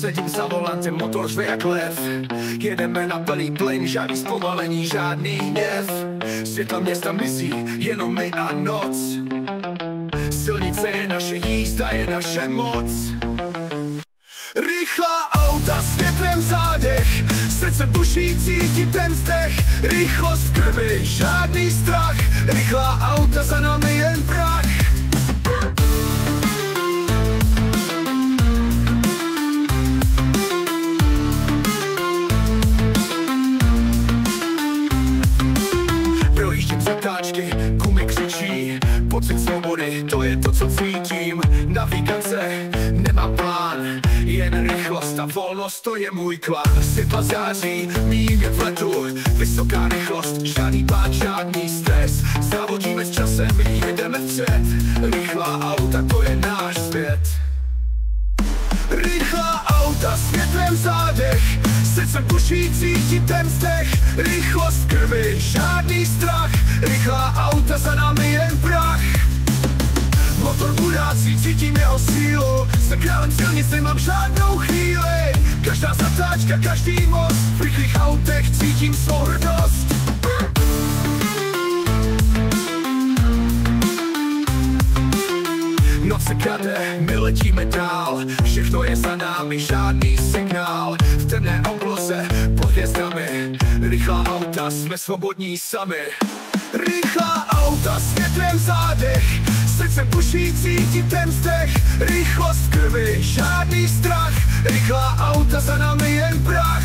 sedím za volantem, motor řve jak lev. Jedeme na plný plyn, žádný zpomalení, žádný hněv. Světla města mizí, jenom my a noc. Silnice je naše jízda, je naše moc. Rychlá auta, světlem zádech, srdce buší, cítím ten vzdech. Rychlost v krvi, žádný strach, rychlá auta, za námi jen prach. Projíždím zatáčky, gumy křičí, pocit svobody, to je to, co cítím. Navigace nemá plán, jen rychlost a volnost, to je můj klán. Světla září, mím je v letu, vysoká rychlost, žádný pád, žádný stres. Závodíme s časem, jedeme vpřed, rychlá auta, to je náš svět. Rychlá auta, světlem zádech, srdcem buší, cítím ten vzdech. Rychlost v krvi, žádný strach, rychlá auta, za námi jen prach. Motor burácí, cítím jeho sílu, jsem králem silnic, nemám žádnou chvíli. Každá zatáčka, každý most, v rychlých autech cítím svou hrdost. Noc se krade, my letíme dál, všechno je za námi, žádný signál. V temné obloze, pod hvězdami, rychlá auta, jsme svobodní sami. Rychlá auta, světlem zádech, srdcem buší, cítím ten vzdech. Rychlost v krvi, žádný strach, rychlá auta, za námi jen prach.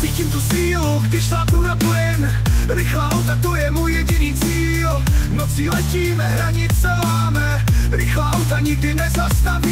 Cítím tu sílu, když šlápnu na plyn, rychlá auta, to je můj jediný cíl. Nocí letíme, hranice láme, rychlá auta nikdy nezastaví.